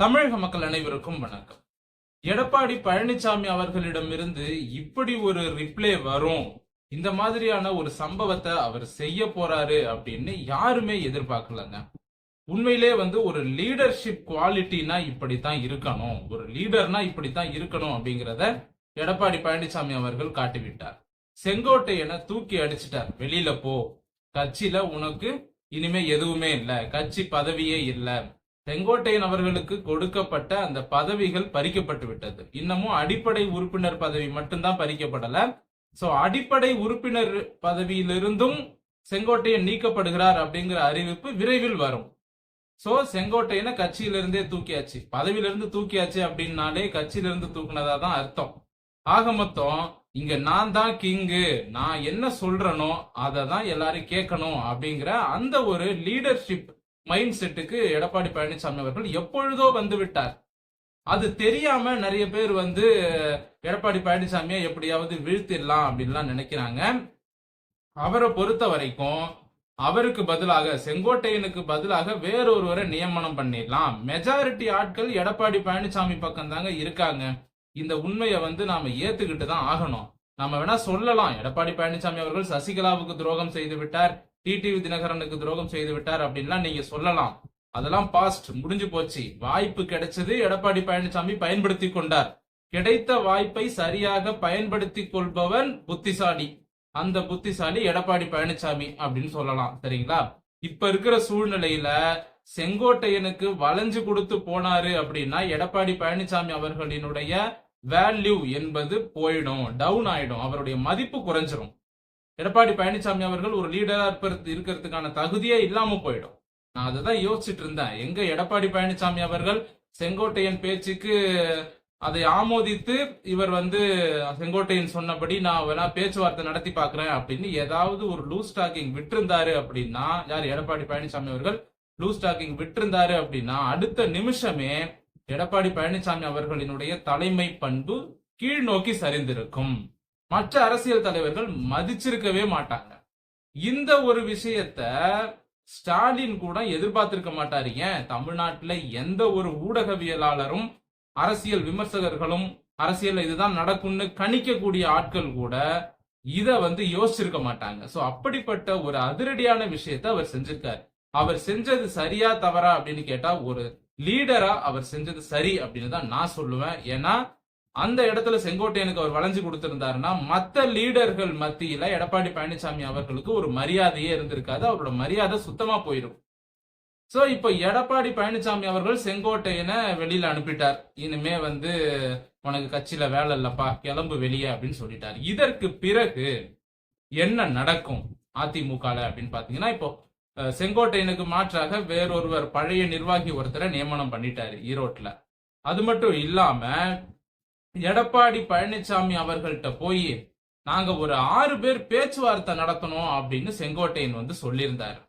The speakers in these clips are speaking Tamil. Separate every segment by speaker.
Speaker 1: தமிழக மக்கள் அனைவருக்கும் வணக்கம். எடப்பாடி பழனிசாமி அவர்களிடமிருந்து இப்படி ஒரு ரிப்ளை வரும், இந்த மாதிரியான ஒரு சம்பவத்தை அவர் செய்ய போறாரு அப்படின்னு யாருமே எதிர்பார்க்கலங்க. உண்மையிலே ஒரு லீடர்ஷிப் குவாலிட்டினா இப்படித்தான் இருக்கணும், ஒரு லீடர்னா இப்படித்தான் இருக்கணும் அப்படிங்கிறத எடப்பாடி பழனிசாமி அவர்கள் காட்டிவிட்டார். செங்கோட்டையனை தூக்கி அடிச்சிட்டார். வெளியில போ, கட்சியில உனக்கு இனிமே எதுவுமே இல்ல, கட்சி பதவியே இல்ல. செங்கோட்டையன் அவர்களுக்கு கொடுக்கப்பட்ட அந்த பதவிகள் பறிக்கப்பட்டு விட்டது. இன்னமும் அடிப்படை உறுப்பினர் பதவி மட்டும்தான் பறிக்கப்படல. சோ அடிப்படை உறுப்பினர் பதவியிலிருந்தும் செங்கோட்டையன் நீக்கப்படுகிறார் அப்படிங்கிற அறிவிப்பு விரைவில் வரும். சோ செங்கோட்டையனை கட்சியிலிருந்தே தூக்கியாச்சு, பதவியிலிருந்து தூக்கியாச்சு அப்படின்னாலே கட்சியிலிருந்து தூக்குனதா தான் அர்த்தம். ஆக மொத்தம் இங்க நான் தான் கிங்கு, நான் என்ன சொல்றனோ அதை தான் எல்லாரும் கேட்கணும் அப்படிங்கிற அந்த ஒரு லீடர்ஷிப் மைண்ட் செட்டுக்கு எடப்பாடி பழனிசாமி அவர்கள் எப்பொழுதோ வந்து விட்டார். அது தெரியாம நிறைய பேர் எடப்பாடி பழனிசாமியை எப்படியாவது வீழ்த்திடலாம் அப்படின்லாம் நினைக்கிறாங்க. அவரை பொறுத்த வரைக்கும் அவருக்கு பதிலாக, செங்கோட்டையனுக்கு பதிலாக வேறொருவரை நியமனம் பண்ணிடலாம். மெஜாரிட்டி ஆட்கள் எடப்பாடி பழனிசாமி பக்கம் தாங்க இருக்காங்க. இந்த உண்மையை நாம ஏத்துக்கிட்டு தான் ஆகணும். நாம வேணா சொல்லலாம், எடப்பாடி பழனிசாமி அவர்கள் சசிகலாவுக்கு துரோகம் செய்து விட்டார், டிடிவி தினகரனுக்கு துரோகம் செய்து விட்டார் அப்படின்லாம் நீங்க சொல்லலாம். அதெல்லாம் பாஸ்ட், முடிஞ்சு போச்சு. வாய்ப்பு கிடைச்சது, எடப்பாடி பழனிசாமி பயன்படுத்தி கொண்டார். கிடைத்த வாய்ப்பை சரியாக பயன்படுத்தி கொள்பவன் புத்திசாலி. அந்த புத்திசாலி எடப்பாடி பழனிசாமி அப்படின்னு சொல்லலாம். சரிங்களா? இப்ப இருக்கிற சூழ்நிலையில செங்கோட்டையனுக்கு வளைஞ்சு கொடுத்து போனாரு அப்படின்னா எடப்பாடி பழனிசாமி அவர்களினுடைய வேல்யூ என்பது போயிடும், டவுன் ஆயிடும், அவருடைய மதிப்பு குறைஞ்சிரும். எடப்பாடி பழனிசாமி அவர்கள் ஒரு லீடரா இருக்கிறதுக்கான தகுதியே இல்லாம போயிடும். நான் அதை யோசிச்சுட்டு இருந்தேன். எங்க எடப்பாடி பழனிசாமி அவர்கள் செங்கோட்டையன் பேச்சுக்கு அதை ஆமோதித்து இவர் செங்கோட்டையன் சொன்னபடி நான் வேணா பேச்சுவார்த்தை நடத்தி பாக்குறேன் அப்படின்னு ஏதாவது ஒரு லூஸ் டாக்கிங் விட்டிருந்தாரு அப்படின்னா, யார் எடப்பாடி பழனிசாமி அவர்கள் லூஸ் டாக்கிங் விட்டிருந்தாரு அப்படின்னா அடுத்த நிமிஷமே எடப்பாடி பழனிசாமி அவர்களினுடைய தலைமை பண்பு கீழ் நோக்கி சரிந்திருக்கும். மற்ற அரசியல் தலைவர்கள் மதிச்சிருக்கவே மாட்டாங்க. இந்த ஒரு விஷயத்த ஸ்டாலின் கூட எதிர்பார்த்திருக்க மாட்டாரு. ஏன், தமிழ்நாட்டில் எந்த ஒரு ஊடகவியலாளரும் அரசியல் விமர்சகர்களும் அரசியல் இதுதான் நடக்கும்னு கணிக்கக்கூடிய ஆட்கள் கூட இத யோசிச்சிருக்க மாட்டாங்க. சோ அப்படிப்பட்ட ஒரு அதிரடியான விஷயத்த அவர் செஞ்சிருக்காரு. அவர் செஞ்சது சரியா தவறா அப்படின்னு கேட்டா, ஒரு லீடரா அவர் செஞ்சது சரி அப்படின்னு தான் நான் சொல்லுவேன். ஏன்னா அந்த இடத்துல செங்கோட்டையனுக்கு அவர் வளைஞ்சு கொடுத்திருந்தாருன்னா மத்த லீடர்கள் மத்தியில எடப்பாடி பழனிசாமி அவர்களுக்கு ஒரு மரியாதையே இருந்திருக்காது, அவரோட மரியாதை சுத்தமா போயிடும். சோ இப்ப எடப்பாடி பழனிசாமி அவர்கள் செங்கோட்டையனை வெளியில அனுப்பிட்டார். இனிமே உனக்கு கட்சியில வேலை இல்லப்பா, கிளம்பு வெளியே அப்படின்னு சொல்லிட்டார். இதற்கு பிறகு என்ன நடக்கும் அதிமுக அப்படின்னு பாத்தீங்கன்னா, இப்போ செங்கோட்டையனுக்கு மாற்றாக வேறொருவர் பழைய நிர்வாகி ஒருத்தரை நியமனம் பண்ணிட்டாரு ஈரோட்ல. அது மட்டும் இல்லாம எடப்பாடி பழனிசாமி அவர்கள்ட்ட போய் நாங்க ஒரு 6 பேர் பேச்சுவார்த்தை நடத்தணும் அப்படின்னு செங்கோட்டையன் சொல்லியிருந்தாரு.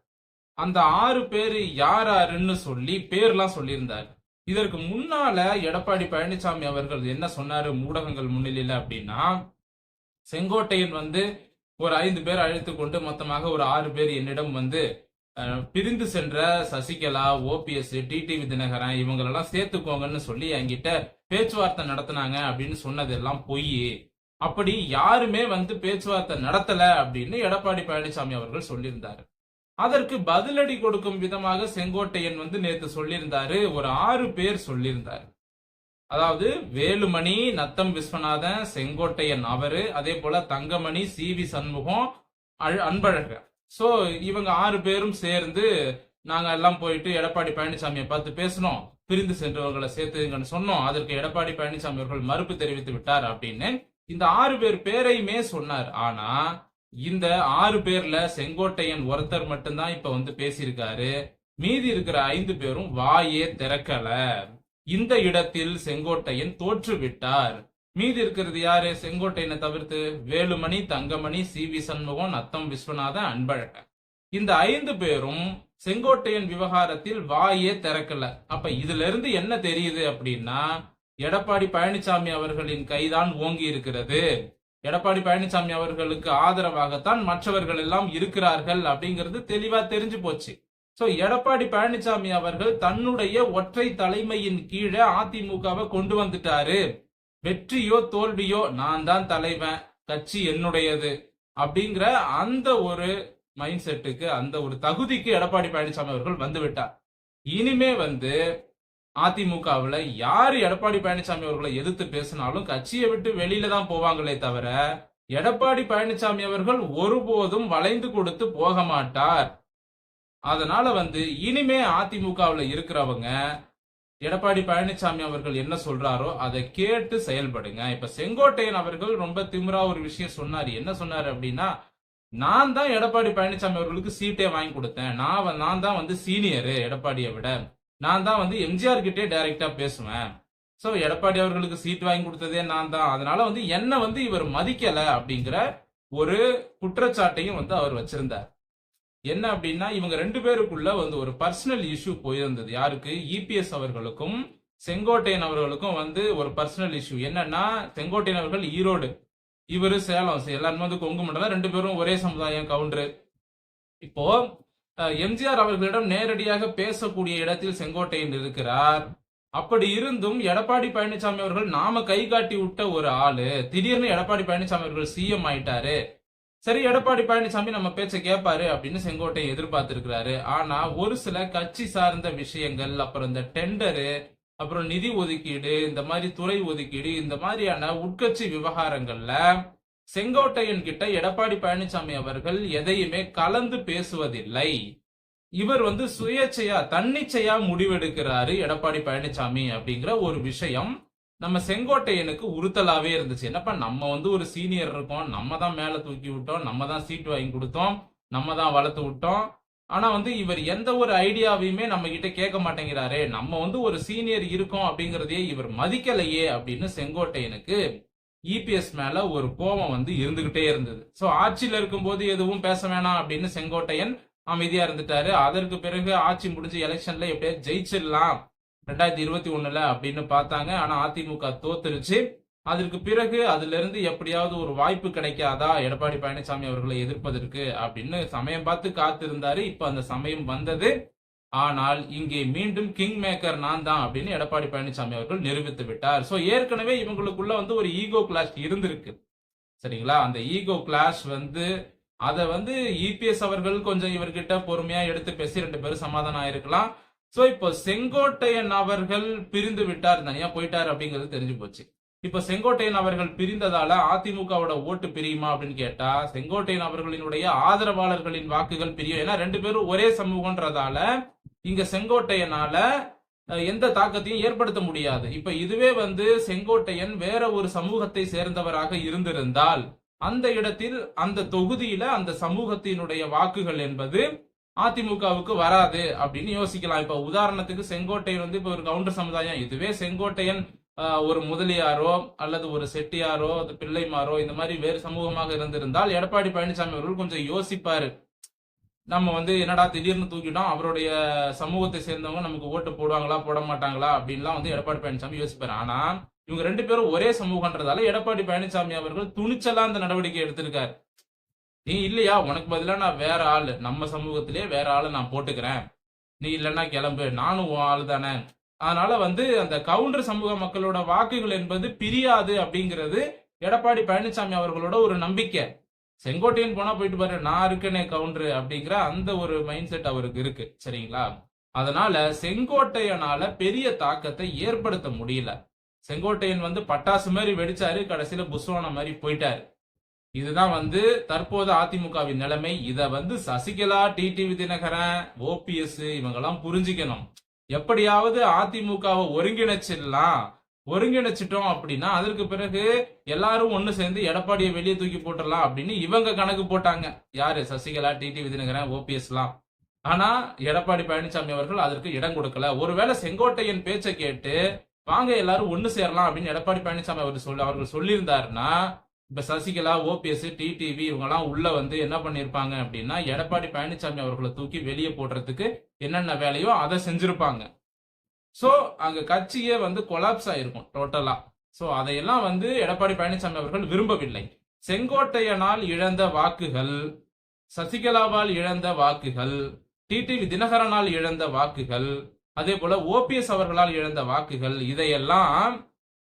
Speaker 1: அந்த 6 பேரு யாருன்னு சொல்லி பேர்லாம் சொல்லியிருந்தாரு. இதற்கு முன்னால எடப்பாடி பழனிசாமி அவர்கள் என்ன சொன்னாரு ஊடகங்கள் முன்னிலையில அப்படின்னா, செங்கோட்டையன் ஒரு 5 பேர் அழைத்து கொண்டு மொத்தமாக ஒரு 6 பேர் என்னிடம் பிரிந்து சென்ற சசிகலா, ஓபிஎஸ், டிடிவி தினகரன் இவங்களெல்லாம் சேர்த்துக்கோங்கன்னு சொல்லி என்கிட்ட பேச்சுவார்த்தை நடத்தினாங்க அப்படின்னு சொன்னதெல்லாம் பொய். அப்படி யாருமே பேச்சுவார்த்தை நடத்தல அப்படின்னு எடப்பாடி பழனிசாமி அவர்கள் சொல்லியிருந்தாரு. அதற்கு பதிலடி கொடுக்கும் விதமாக செங்கோட்டையன் நேத்து சொல்லியிருந்தாரு, ஒரு 6 பேர் சொல்லியிருந்தாரு. அதாவது வேலுமணி, நத்தம் விஸ்வநாதன், செங்கோட்டையன் அவரு, அதே போல தங்கமணி, சி.வி. சண்முகம், அன்பழகன். சோ இவங்க 6 பேரும் சேர்ந்து நாங்க எல்லாம் போயிட்டு எடப்பாடி பழனிசாமியை பார்த்து பேசணும், பிரிந்து சென்றவர்களை சேர்த்துங்கன்னு சொன்னோம். அதற்கு எடப்பாடி பழனிசாமி அவர்கள் மறுப்பு தெரிவித்து விட்டார் அப்படின்னு இந்த 6 பேர் பேரையுமே சொன்னார். ஆனா இந்த 6 பேர்ல செங்கோட்டையன் ஒருத்தர் மட்டும்தான் இப்ப பேசியிருக்காரு. மீதி இருக்கிற 5 பேரும் வாயே திறக்கல. இந்த இடத்தில் செங்கோட்டையன் தோற்று விட்டார். மீதி இருக்கிறது யாரு? செங்கோட்டையனை தவிர்த்து வேலுமணி, தங்கமணி, சி.வி. சண்முகம், நத்தம் விஸ்வநாதன், அன்பழகன். இந்த 5 பேரும் செங்கோட்டையன் விவகாரத்தில் வாயே திறக்கல. அப்ப இதுல இருந்து என்ன தெரியுது அப்படின்னா, எடப்பாடி பழனிசாமி அவர்களின் கைதான் ஓங்கி இருக்கிறது. எடப்பாடி பழனிசாமி அவர்களுக்கு ஆதரவாகத்தான் மற்றவர்கள் எல்லாம் இருக்கிறார்கள் அப்படிங்கிறது தெளிவா தெரிஞ்சு போச்சு. சோ எடப்பாடி பழனிசாமி அவர்கள் தன்னுடைய ஒற்றை தலைமையின் கீழே அதிமுகவை கொண்டு வந்துட்டாரு. வெற்றியோ தோல்வியோ நான் தான் தலைவன், கட்சி என்னுடையது அப்படிங்கிற அந்த ஒரு மைண்ட் செட்டுக்கு, அந்த ஒரு தகுதிக்கு எடப்பாடி பழனிசாமி அவர்கள் வந்து விட்டார். இனிமே அதிமுகவுல யாரு எடப்பாடி பழனிசாமி அவர்களை எதிர்த்து பேசினாலும் கட்சியை விட்டு வெளியில தான் போவாங்களே தவிர எடப்பாடி பழனிசாமி அவர்கள் ஒருபோதும் வளைந்து கொடுத்து போக மாட்டார். அதனால இனிமே அதிமுகவுல இருக்கிறவங்க எடப்பாடி பழனிசாமி அவர்கள் என்ன சொல்றாரோ அதை கேட்டு செயல்படுங்க. இப்ப செங்கோட்டையன் அவர்கள் ரொம்ப திமிரா ஒரு விஷயம் சொன்னாரு. என்ன சொன்னாரு அப்படின்னா, நான் தான் எடப்பாடி பழனிசாமி அவர்களுக்கு சீட்டே வாங்கி கொடுத்தேன், நான் தான் சீனியரு எடப்பாடியை விட, நான் தான் எம்ஜிஆர் கிட்டே டைரக்டா பேசுவேன், சோ எடப்பாடி அவர்களுக்கு சீட் வாங்கி கொடுத்ததே நான் தான், அதனால என்ன இவர் மதிக்கல அப்படிங்கிற ஒரு குற்றச்சாட்டையும் அவர் வச்சிருந்தார். என்ன அப்படின்னா, இவங்க ரெண்டு பேருக்குள்ள ஒரு பர்சனல் இஷ்யூ போயிருந்தது. யாருக்கு? இபிஎஸ் அவர்களுக்கும் செங்கோட்டையன் அவர்களுக்கும் ஒரு பர்சனல் இஷ்யூ. என்னன்னா, செங்கோட்டையன் அவர்கள் ஈரோடு, இவரு சேலம், எல்லாருமே கொங்கு மண்டலம், ரெண்டு பேரும் ஒரே சமுதாயம், கவுண்டரு. இப்போ எம்ஜிஆர் அவர்களிடம் நேரடியாக பேசக்கூடிய இடத்தில் செங்கோட்டையன் இருக்கிறார். அப்படி இருந்தும் எடப்பாடி பழனிசாமி அவர்கள் நாம கை காட்டி விட்ட ஒரு ஆளு திடீர்னு எடப்பாடி பழனிசாமி அவர்கள் சிஎம் ஆயிட்டாரு, சரி எடப்பாடி பழனிசாமி நம்ம பேச்ச கேட்பாரு அப்படின்னு செங்கோட்டையன் எதிர்பார்த்திருக்கிறாரு. ஆனா ஒரு சில கட்சி சார்ந்த விஷயங்கள், அப்புறம் இந்த டெண்டரு, அப்புறம் நிதி ஒதுக்கீடு, இந்த மாதிரி துறை ஒதுக்கீடு, இந்த மாதிரியான உட்கட்சி விவகாரங்கள்ல செங்கோட்டையன் கிட்ட எடப்பாடி பழனிசாமி அவர்கள் எதையுமே கலந்து பேசுவதில்லை. இவர் சுயேட்சையா தன்னிச்சையா முடிவெடுக்கிறாரு எடப்பாடி பழனிசாமி அப்படிங்கிற ஒரு விஷயம் நம்ம செங்கோட்டையனுக்கு உறுத்தலாவே இருந்துச்சு. என்னப்பா, நம்ம ஒரு சீனியர் இருக்கோம், நம்ம தான் மேல தூக்கி விட்டோம், நம்ம தான் சீட் வாங்கி கொடுத்தோம், நம்ம தான் வளர்த்து விட்டோம், ஆனா இவர் எந்த ஒரு ஐடியாவையுமே நம்ம கிட்ட கேட்க மாட்டேங்கிறாரே, நம்ம ஒரு சீனியர் இருக்கோம் அப்படிங்கறதையே இவர் மதிக்கலையே அப்படின்னு செங்கோட்டையனுக்கு இபிஎஸ் மேல ஒரு கோபம் இருந்துகிட்டே இருந்தது. சோ ஆட்சியில இருக்கும்போது எதுவும் பேச வேணாம் அப்படின்னு செங்கோட்டையன் அமைதியா இருந்துட்டாரு. அதற்கு பிறகு ஆட்சி முடிஞ்சு எலெக்ஷன்ல எப்படியா ஜெயிச்சிடலாம் 2021 அப்படின்னு பார்த்தாங்க. ஆனா அதிமுக தோத்துருச்சு. அதற்கு பிறகு அதுல இருந்து எப்படியாவது ஒரு வாய்ப்பு கிடைக்காதா எடப்பாடி பழனிசாமி அவர்களை எதிர்ப்பதற்கு அப்படின்னு சமயம் பார்த்து காத்திருந்தாரு. இப்ப அந்த சமயம் வந்தது. ஆனால் இங்கே மீண்டும் கிங் மேக்கர் நான் தான் அப்படின்னு எடப்பாடி பழனிசாமி அவர்கள் நிரூபித்து விட்டார். சோ ஏற்கனவே இவங்களுக்குள்ள ஒரு ஈகோ கிளாஷ் இருந்திருக்கு, சரிங்களா? அந்த ஈகோ கிளாஷ் அத இபிஎஸ் அவர்கள் கொஞ்சம் இவர்கிட்ட பொறுமையா எடுத்து பேசி ரெண்டு பேரும் சமாதானம் ஆயிருக்கலாம். சோ இப்போ செங்கோட்டையன் அவர்கள் பிரிந்து விட்டார், தனியா போயிட்டார் அப்படிங்கிறது தெரிஞ்சு போச்சு. இப்ப செங்கோட்டையன் அவர்கள் பிரிந்ததால அதிமுகவோட ஓட்டு பிரியுமா அப்படின்னு கேட்டா, செங்கோட்டையன் அவர்களினுடைய ஆதரவாளர்களின் வாக்குகள் பிரியும். ஏன்னா ரெண்டு பேரும் ஒரே சமூகம்ன்றதால இங்க செங்கோட்டையனால எந்த தாக்கத்தையும் ஏற்படுத்த முடியாது. இப்ப இதுவே செங்கோட்டையன் வேற ஒரு சமூகத்தை சேர்ந்தவராக இருந்திருந்தால் அந்த இடத்தில் அந்த தொகுதியில அந்த சமூகத்தினுடைய வாக்குகள் என்பது அதிமுகவுக்கு வராது அப்படின்னு யோசிக்கலாம். இப்ப உதாரணத்துக்கு செங்கோட்டையன் இப்ப ஒரு கவுண்டர் சமுதாயம், இதுவே செங்கோட்டையன் ஒரு முதலியாரோ அல்லது ஒரு செட்டியாரோ பிள்ளைமாரோ இந்த மாதிரி வேறு சமூகமாக இருந்திருந்தால் எடப்பாடி பழனிசாமி அவர்கள் கொஞ்சம் யோசிப்பாரு. நம்ம என்னடா திடீர்னு தூக்கிட்டோம், அவருடைய சமூகத்தை சேர்ந்தவங்க நமக்கு ஓட்டு போடுவாங்களா போட மாட்டாங்களா அப்படின்லாம் எடப்பாடி பழனிசாமி யோசிப்பாரு. ஆனா இவங்க ரெண்டு பேரும் ஒரே சமூகன்றதால எடப்பாடி பழனிசாமி அவர்கள் துணிச்சலா அந்த நடவடிக்கை எடுத்திருக்காரு. நீ இல்லையா, உனக்கு பதிலா நான் வேற ஆளு, நம்ம சமூகத்திலே வேற ஆளு நான் போட்டுக்கிறேன், நீ இல்லைன்னா கிளம்பு, நானும் உன் ஆளு தானே. அதனால அந்த கவுண்டர் சமூக மக்களோட வாக்குகள் என்பது பிரியாது அப்படிங்கிறது எடப்பாடி பழனிசாமி அவர்களோட ஒரு நம்பிக்கை. செங்கோட்டையன் போனா போயிட்டு பாரு, நான் இருக்கனே கவுண்டர் அப்படிங்கிற அந்த ஒரு மைண்ட் செட் அவருக்கு இருக்கு, சரிங்களா? அதனால செங்கோட்டையனால பெரிய தாக்கத்தை ஏற்படுத்த முடியல. செங்கோட்டையன் பட்டாசு மாதிரி வெடிச்சாரு, கடைசியில புஸ்வான மாதிரி போயிட்டாரு. இதுதான் தற்போது அதிமுகவின் நிலைமை. இத சசிகலா, டிடிவி தினகரன், ஓபிஎஸ் இவங்கெல்லாம் புரிஞ்சுக்கணும். எப்படியாவது அதிமுகவை ஒருங்கிணைச்சிட்டோம் அப்படின்னா அதற்கு பிறகு எல்லாரும் ஒண்ணு சேர்ந்து எடப்பாடியை வெளியே தூக்கி போட்டுடலாம் அப்படின்னு இவங்க கணக்கு போட்டாங்க. யாரு? சசிகலா, டிடிவி தினகரன், ஓபிஎஸ் எல்லாம். ஆனா எடப்பாடி பழனிசாமி அவர்கள் அதற்கு இடம் கொடுக்கல. ஒருவேளை செங்கோட்டையன் பேச்சை கேட்டு வாங்க எல்லாரும் ஒண்ணு சேரலாம் அப்படின்னு எடப்பாடி பழனிசாமி அவர்கள் சொல்லியிருந்தாருன்னா இப்ப சசிகலா, ஓபிஎஸ், டிடிவி இவங்க எல்லாம் உள்ள என்ன பண்ணிருப்பாங்க அப்படின்னா எடப்பாடி பழனிசாமி அவர்களை தூக்கி வெளியே போடுறதுக்கு என்னென்ன வேலையோ அதை செஞ்சிருப்பாங்க. சோ அங்க கட்சியே கொலாப்ஸ் ஆயிருக்கும் டோட்டலா. சோ அதையெல்லாம் எடப்பாடி பழனிசாமி அவர்கள் விரும்பவில்லை. செங்கோட்டையனால் இழந்த வாக்குகள், சசிகலாவால் இழந்த வாக்குகள், டிடிவி தினகரனால் இழந்த வாக்குகள், அதே போல ஓபிஎஸ் அவர்களால் இழந்த வாக்குகள், இதையெல்லாம்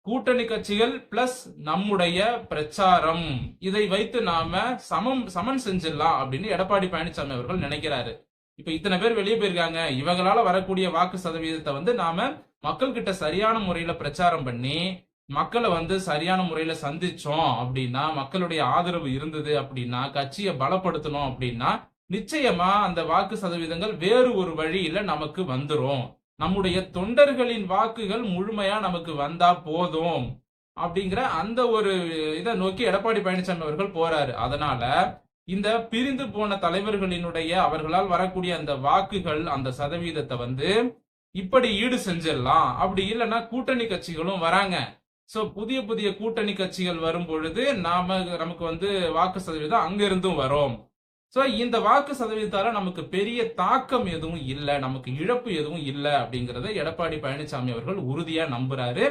Speaker 1: கூட்டணி கட்சிகள் பிளஸ் நம்முடைய பிரச்சாரம், இதை வைத்து நாம சமன் செஞ்சிடலாம் அப்படின்னு எடப்பாடி பழனிசாமி அவர்கள் நினைக்கிறாரு. இப்ப இத்தனை பேர் வெளியே போயிருக்காங்க, இவங்களால வரக்கூடிய வாக்கு சதவீதத்தை நாம மக்கள் கிட்ட சரியான முறையில பிரச்சாரம் பண்ணி மக்களை சரியான முறையில சந்திச்சோம் அப்படின்னா, மக்களுடைய ஆதரவு இருந்தது அப்படின்னா, கட்சியை பலப்படுத்தணும் அப்படின்னா, நிச்சயமா அந்த வாக்கு சதவீதங்கள் வேறு ஒரு வழியில நமக்கு வந்துரும். நம்முடைய தொண்டர்களின் வாக்குகள் முழுமையா நமக்கு வந்தா போதும் அப்படிங்கிற அந்த ஒரு இதை நோக்கி எடப்பாடி பழனிசாமி அவர்கள் போறாரு. அதனால இந்த பிரிந்து போன தலைவர்களினுடைய அவர்களால் வரக்கூடிய அந்த வாக்குகள், அந்த சதவீதத்தை இப்படி ஈடு செஞ்சிடலாம். அப்படி இல்லைன்னா கூட்டணி கட்சிகளும் வராங்க. சோ புதிய புதிய கூட்டணி கட்சிகள் வரும் பொழுது நமக்கு வாக்கு சதவீதம் அங்க இருந்தும் வரும். சோ இந்த வாக்கு சதவீதத்தால நமக்கு பெரிய தாக்கம் எதுவும் இல்லை, நமக்கு இழப்பு எதுவும் இல்லை அப்படிங்கறத எடப்பாடி பழனிசாமி அவர்கள் உறுதியா நம்புறாரு.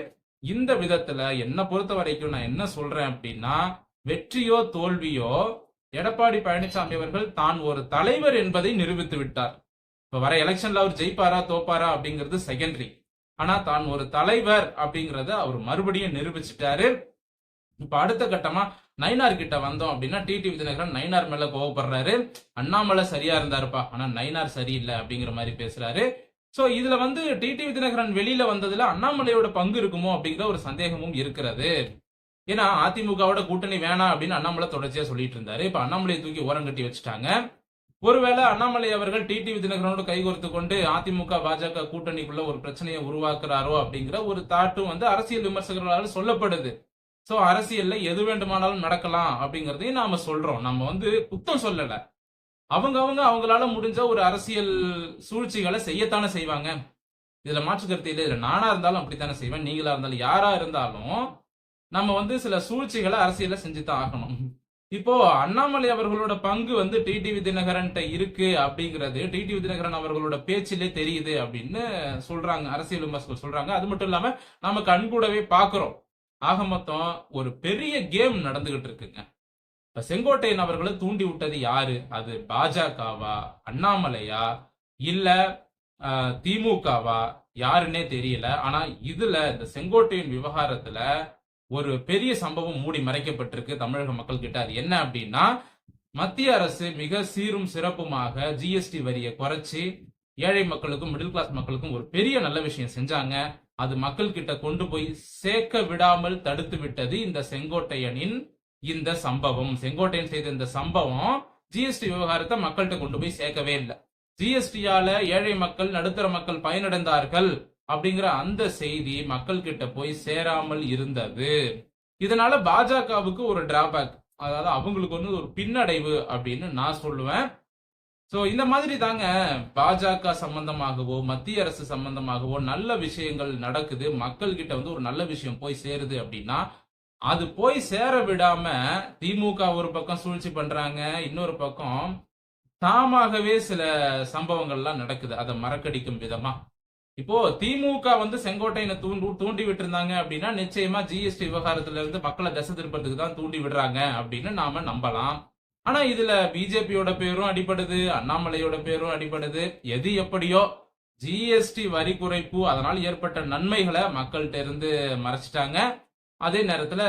Speaker 1: இந்த விதத்துல என்ன பொறுத்த வரைக்கும் நான் என்ன சொல்றேன் அப்படின்னா, வெற்றியோ தோல்வியோ எடப்பாடி பழனிசாமி அவர்கள் தான் ஒரு தலைவர் என்பதை நிரூபித்து விட்டார். இப்ப வர எலெக்ஷன்ல அவர் ஜெயிப்பாரா தோப்பாரா அப்படிங்கிறது செகண்டரி. ஆனா தான் ஒரு தலைவர் அப்படிங்கறத அவர் மறுபடியும் நிரூபிச்சுட்டாரு. இப்ப அடுத்த கட்டமா நயினார் கிட்ட வந்தோம் அப்படின்னா, டிடிவி தினகரன் நயினார் மேல கோவப்படுறாரு. அண்ணாமலை சரியா இருந்தாருப்பா, ஆனா நயினார் சரியில்லை அப்படிங்கிற மாதிரி பேசுறாரு. சோ இதுல டிடிவி தினகரன் வெளியில வந்ததுல அண்ணாமலையோட பங்கு இருக்குமோ அப்படிங்கிற ஒரு சந்தேகமும் இருக்கிறது. ஏன்னா அதிமுகவோட கூட்டணி வேணாம் அப்படின்னு அண்ணாமலை தொடர்ச்சியா சொல்லிட்டு இருந்தாரு. இப்ப அண்ணாமலையை தூக்கி ஓரம் கட்டி வச்சுட்டாங்க. ஒருவேளை அண்ணாமலை அவர்கள் டிடிவி தினகரனோடு கைகோர்த்து கொண்டு அதிமுக பாஜக கூட்டணிக்குள்ள ஒரு பிரச்சனையை உருவாக்குறாரோ அப்படிங்கிற ஒரு தாட்டும் அரசியல் விமர்சகர்களால் சொல்லப்படுது. சோ அரசியல்ல எது வேண்டுமானாலும் நடக்கலாம் அப்படிங்கறதையும் நாம சொல்றோம். நம்ம குத்தம் சொல்லல. அவங்களால முடிஞ்ச ஒரு அரசியல் சூழ்ச்சிகளை செய்யத்தானே செய்வாங்க. இதுல மாற்று கருத்து இல்லை. இதுல நானா இருந்தாலும் அப்படித்தானே செய்வேன், நீங்களா இருந்தாலும் யாரா இருந்தாலும் நம்ம சில சூழ்ச்சிகளை அரசியல செஞ்சுதான் ஆகணும். இப்போ அண்ணாமலை அவர்களோட பங்கு டிடிவி தினகரன் இருக்கு அப்படிங்கிறது டிடிவி தினகரன் அவர்களோட பேச்சிலே தெரியுது அப்படின்னு சொல்றாங்க, அரசியல் விமர்சகர்கள் சொல்றாங்க. அது மட்டும் இல்லாம நாம கண்கூடவே பாக்குறோம். ஆக மொத்தம் ஒரு பெரிய கேம் நடந்துகிட்டு இருக்குங்க. இப்ப செங்கோட்டையன் அவர்களை தூண்டி விட்டது யாரு? அது பாஜகவா, அண்ணாமலையா, இல்ல திமுகவா, யாருன்னே தெரியல. ஆனா இதுல இந்த செங்கோட்டையன் விவகாரத்துல ஒரு பெரிய சம்பவம் மூடி மறைக்கப்பட்டிருக்கு தமிழக மக்கள் கிட்ட. அது என்ன அப்படின்னா, மத்திய அரசு மிக சீரும் சிறப்புமாக ஜிஎஸ்டி வரியை குறைச்சி ஏழை மக்களுக்கும் மிடில் கிளாஸ் மக்களுக்கும் ஒரு பெரிய நல்ல விஷயம் செஞ்சாங்க. அது மக்கள் கிட்ட கொண்டு போய் சேர்க்க விடாமல் தடுத்து விட்டது இந்த செங்கோட்டையனின் இந்த சம்பவம். செங்கோட்டையன் செய்த இந்த சம்பவம் ஜிஎஸ்டி விவகாரத்தை மக்கள்கிட்ட கொண்டு போய் சேர்க்கவே இல்லை. ஜிஎஸ்டியால ஏழை மக்கள் நடுத்தர மக்கள் பயனடைந்தார்கள் அப்படிங்கிற அந்த செய்தி மக்கள் கிட்ட போய் சேராமல் இருந்தது. இதனால பாஜகவுக்கு ஒரு டிராபேக், அதாவது அவங்களுக்கு ஒரு பின்னடைவு அப்படின்னு நான் சொல்லுவேன். சோ இந்த மாதிரி தாங்க பாஜக சம்பந்தமாகவோ மத்திய அரசு சம்பந்தமாகவோ நல்ல விஷயங்கள் நடக்குது, மக்கள் கிட்ட ஒரு நல்ல விஷயம் போய் சேருது அப்படின்னா அது போய் சேர விடாம திமுக ஒரு பக்கம் சூழ்ச்சி பண்றாங்க, இன்னொரு பக்கம் தாமாகவே சில சம்பவங்கள்லாம் நடக்குது அதை மறக்கடிக்கும் விதமா. இப்போ திமுக செங்கோட்டையனை தூண்டி விட்டு இருந்தாங்க அப்படின்னா நிச்சயமா ஜிஎஸ்டி விவகாரத்துல இருந்து மக்களை திசை திருப்பத்துக்கு தான் தூண்டி விடுறாங்க அப்படின்னு நாம நம்பலாம். ஆனா இதுல பிஜேபியோட பேரும் அடிபடுது, அண்ணாமலையோட பேரும் அடிபடுது. எது எப்படியோ ஜிஎஸ்டி வரி குறைப்பு அதனால் ஏற்பட்ட நன்மைகளை மக்கள்கிட்ட இருந்து மறைச்சிட்டாங்க. அதே நேரத்துல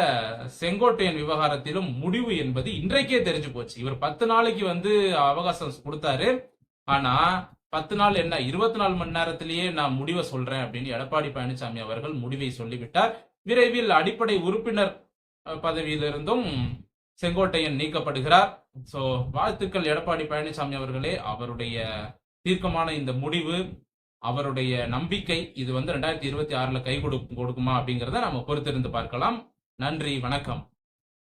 Speaker 1: செங்கோட்டையன் விவகாரத்திலும் முடிவு என்பது இன்றைக்கே தெரிஞ்சு போச்சு. இவர் 10 நாளைக்கு அவகாசம் கொடுத்தாரு. ஆனா 10 நாள் என்ன 24 மணி நேரத்திலேயே நான் முடிவை சொல்றேன் அப்படின்னு எடப்பாடி பழனிசாமி அவர்கள் முடிவை சொல்லிவிட்டார். விரைவில் அடிப்படை உறுப்பினர் பதவியிலிருந்தும் செங்கோட்டையன் நீக்கப்படுகிறார். சோ வாழ்த்துக்கள் எடப்பாடி பழனிசாமி அவர்களே. அவருடைய தீர்க்கமான இந்த முடிவு, அவருடைய நம்பிக்கை இது 2026 கை கொடுக்குமா அப்படிங்கறத நம்ம பொறுத்திருந்து பார்க்கலாம். நன்றி, வணக்கம்.